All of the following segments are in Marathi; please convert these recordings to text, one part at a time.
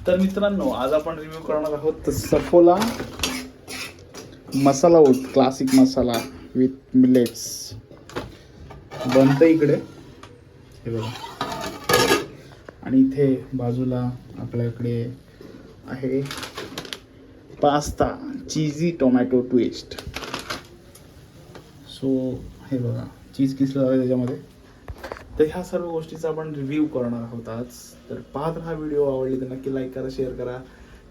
तर मित्रांनो, आज आपण रिव्ह्यू करणार आहोत सफोला मसाला ओट क्लासिक मसाला विथ मिलेट्स. बनतं इकडे हे बघा, आणि इथे बाजूला आपल्याकडे आहे पास्ता चीजी टोमॅटो ट्विस्ट. सो हे बघा, चीज किसलं जातं त्याच्यामध्ये. तर ह्या सर्व गोष्टीचा आपण रिव्ह्यू करणार आहोत आज. तर पाहत राहा व्हिडिओ. आवडली तर नक्की लाईक करा, शेअर करा,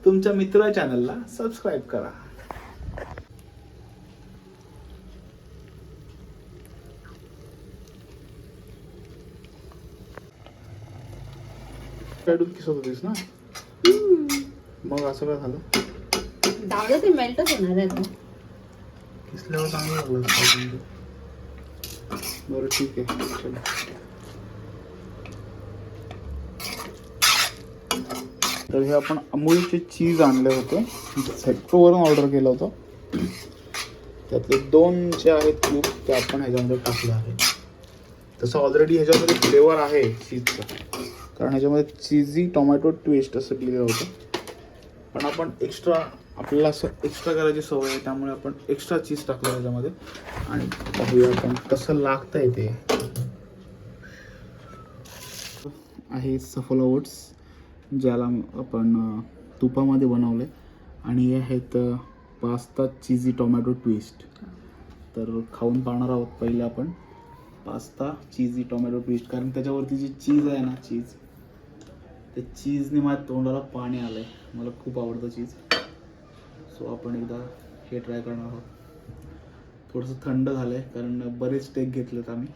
तुमच्या मित्र चॅनलला सबस्क्राईब करा. किसत होतीस ना, मग असं काय झालं? दादा ते मेल्टच होणार आहे आता. किसल्यावर चांगलं लागलं. बरं ठीक आहे, चलो. तर हे आपण अमूलचे चीज आणले होते, झेप्टोवरून ऑर्डर केलं होतं. त्यातले 2 जे आहेत क्यूब ते आपण ह्याच्यामध्ये टाकले आहे. तसं ऑलरेडी ह्याच्यामध्ये फ्लेवर आहे चीजचा, कारण ह्याच्यामध्ये चीजी टोमॅटो ट्विस्ट असं लिहिलं होतं. पण आपण एक्स्ट्रा, आपल्याला असं एक्स्ट्रा करायची सवय आहे, त्यामुळे आपण एक्स्ट्रा चीज टाकलं ह्याच्यामध्ये. आणि पाहूया आपण कसं लागतंय ते. आहे सफोला ओट्स, ज्याला आपण तुपामध्ये बनवले, आणि हे आहेत पास्ता चीजी टोमॅटो ट्विस्ट. तर खाऊन पाहणार आहोत पहिले आपण पास्ता चीजी टोमॅटो ट्विस्ट, कारण त्याच्यावरती जी चीज आहे ना, चीज, ते चीजने माझ्या तोंडाला पाणी आलंय. मला खूप आवडतं चीज. सो आपण एकदा हे ट्राय करणार आहोत. थोडंसं थंड झालं आहे, कारण बरेच टेक घेतलेत आम्ही.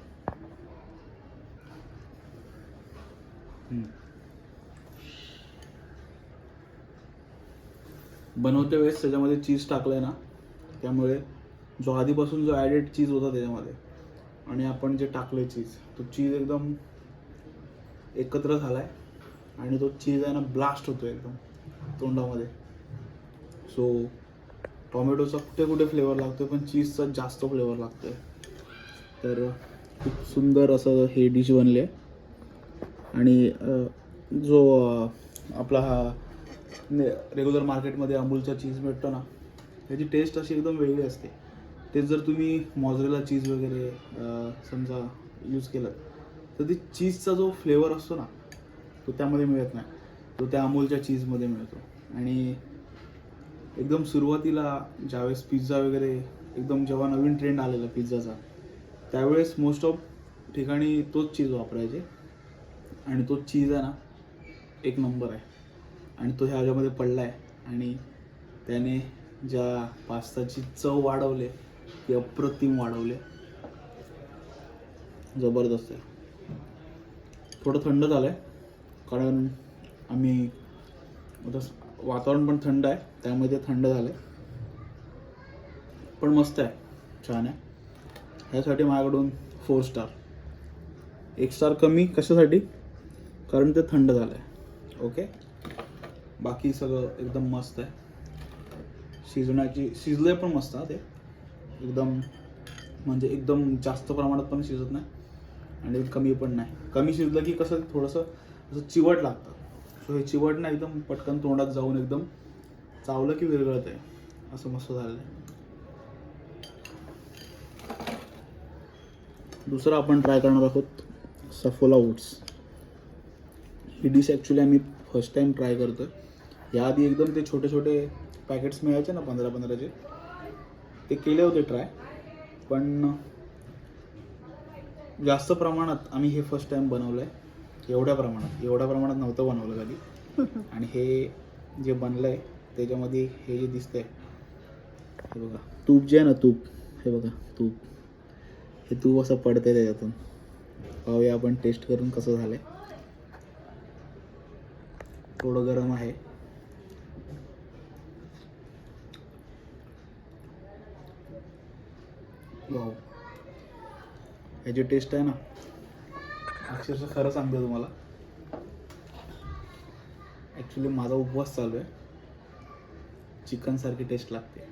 बनवते वेळेस त्याच्यामध्ये चीज टाकलं आहे ना, त्यामुळे जो आधीपासून जो ॲडेड चीज होता त्याच्यामध्ये, आणि आपण जे टाकलं चीज, तो चीज एकदम एकत्र झाला आहे. आणि तो चीज आहे ना, ब्लास्ट होतो एकदम तोंडामध्ये. सो टोमॅटोचा कुठे कुठे फ्लेवर लागतो, पण चीजचा जास्त फ्लेवर लागतो आहे. तर खूप सुंदर असं हे डिश बनले आहे. आणि जो आपला हा रेग्युलर मार्केटमध्ये अमूलचा चीज मिळतो ना, त्याची टेस्ट अशी एकदम वेगळी असते. तेच जर तुम्ही मॉझरेला चीज वगैरे समजा यूज केलं, तर ती चीजचा जो फ्लेवर असतो ना, तो त्यामध्ये मिळत नाही. तो त्या अमूलच्या चीजमध्ये मिळतो. आणि एकदम सुरुवातीला ज्यावेळेस पिझ्झा वगैरे एकदम जेव्हा नवीन ट्रेंड आलेला पिझ्झाचा, त्यावेळेस मोस्ट ऑफ ठिकाणी तोच चीज वापरायचे. आणि तो चीज आहे ना, एक नंबर आहे. आणि तो ह्याच्यामध्ये पडला आहे, आणि त्याने ज्या पास्ताची चव वाढवले ती अप्रतिम वाढवले. जबरदस्त आहे. थोडं थंड झालं आहे, कारण आम्ही आता वातावरण पण थंड आहे, त्यामुळे ते थंड झालं आहे. पण मस्त आहे, छान आहे. ह्यासाठी माझ्याकडून 4 स्टार. 1 स्टार कमी कशासाठी, कारण ते थंड झालं आहे. ओके, बाकी सगळं एकदम मस्त आहे. शिजलंय पण मस्त. ते एकदम, म्हणजे एकदम जास्त प्रमाणात पण शिजत नाही, आणि कमी पण नाही. कमी शिजलं की कसं थोडंसं असं चिवट लागतं. सो हे चिवट नाही, एकदम पटकन तोंडात जाऊन एकदम चावलं की विरघळत आहे, असं मस्त झालेलं आहे. दुसरं आपण ट्राय करणार आहोत सफोला ओट्स. ही डिश ॲक्च्युली आम्ही फर्स्ट टाईम ट्राय करतो आहे. याआधी एकदम ते छोटे छोटे पॅकेट्स मिळायचे ना, 15-15चे, ते केले होते ट्राय, पण जास्त प्रमाणात आम्ही हे फर्स्ट टाईम बनवलं आहे. एवढ्या प्रमाणात नव्हतं बनवलं कधी. आणि हे जे बनलं आहे त्याच्यामध्ये हे जे दिसतंय, हे बघा, तूप जे आहे ना, तूप, हे बघा तूप, हे तूप असं पडतंय त्याच्यातून. पाहूया आपण टेस्ट करून कसं झालं आहे. थोडं गरम आहे. वाव, ह्याची टेस्ट आहे ना, अक्षरशः खरं सांगतो तुम्हाला, ॲक्च्युली माझा उपवास चालू आहे, चिकन सारखी टेस्ट लागते.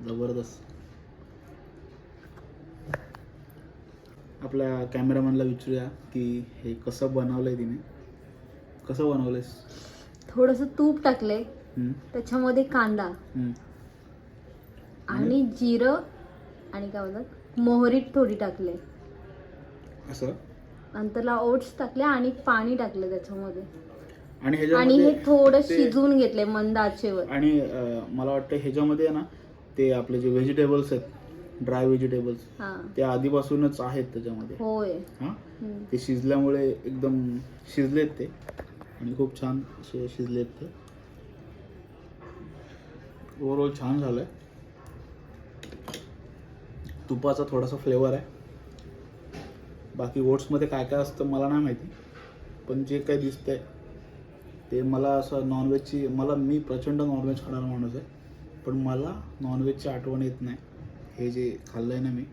जबरदस्त. आपल्या कॅमेरामॅनला विचारूया की हे कसं बनवलं आहे तिने. कसं बनवलंयस? थोडंसं तूप टाकले, हम्म, त्याच्यामध्ये कांदा हम्म. आणि जिरं आणि काय बोलतात मोहरी थोडी टाकले, असं नंतरला ओट्स टाकले आणि पाणी टाकलं त्याच्यामध्ये आणि आणि ह्याच्यामध्ये हे थोडं ते- शिजवून घेतले मंद आचेवर. आणि मला वाटतं ह्याच्यामध्ये ना ते आपले जे व्हेजिटेबल्स आहेत, ड्राय व्हेजिटेबल्स, हा ते आधीपासूनच आहेत त्याच्यामध्ये. होय. हां, हम्म. ते शिजल्यामुळे एकदम शिजलेत ते आणि खूप छान असे शिजलेत ते. ओव्हरऑल छान झालं आहे. तुपाचा थोडासा फ्लेवर आहे. बाकी ओट्समध्ये काय काय असतं मला नाही माहिती, पण जे काही दिसतंय ते मला असं नॉनव्हेजची, मी प्रचंड नॉनव्हेज खाणारा माणूस आहे, पण मला नॉनव्हेजची आठवण येत नाही. हे जे खाल्लं आहे ना मी,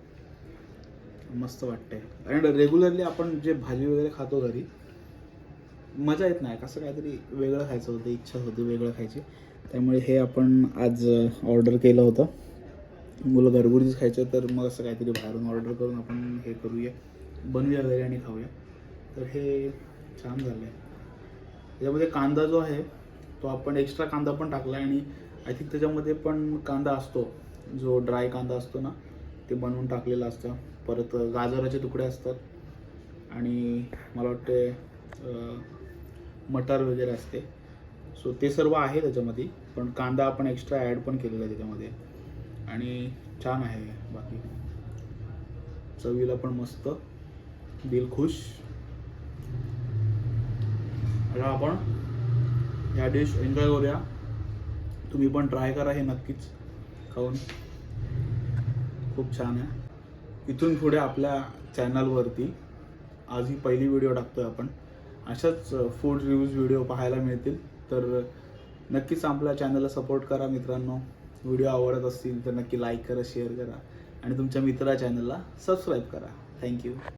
मस्त वाटतंय. आणि रेग्युलरली आपण जे भाजी वगैरे खातो घरी, मजा येत नाही. कसं काहीतरी वेगळं खायचं होतं, इच्छा होती वेगळं खायची. त्यामुळे हे आपण आज ऑर्डर केलं होतं. मुलं घरगुरीच खायचं, तर मग असं काहीतरी बाहेरून ऑर्डर करून आपण हे करूया, बनवूया घरी आणि खाऊया. तर हे छान झालं आहे. त्याच्यामध्ये कांदा जो आहे तो आपण एक्स्ट्रा कांदा पण टाकला आहे आणि आय थिंक त्याच्यामध्ये पण कांदा असतो, जो ड्राय कांदा असतो ना, ते बनवून टाकलेलं असतं. परत गाजराचे तुकडे असतात आणि मला वाटते मटार वगैरे असते. सो ते सर्व आहे त्याच्यामध्ये, पण कांदा आपण एक्स्ट्रा ॲड पण केलेला आहे त्याच्यामध्ये आणि छान आहे. बाकी चवीला पण मस्त, दिल खुश. आता आपण या डिश एन्जॉय करूया. तुम्ही पण ट्राय करा हे नक्कीच खाऊन, खूप छान आहे. इथून पुढे आपल्या चॅनलवरती आज ही पहिली व्हिडिओ टाकतोय आपण. अशाच फूड रिव्ह्यूज व्हिडिओ पाहायला मिळतील, तर नक्कीच आपल्या चॅनलला सपोर्ट करा मित्रांनो. व्हिडिओ आवडत असतील तर नक्की लाईक करा, शेअर करा आणि तुमच्या मित्रा चॅनलला सबस्क्राईब करा. थँक्यू.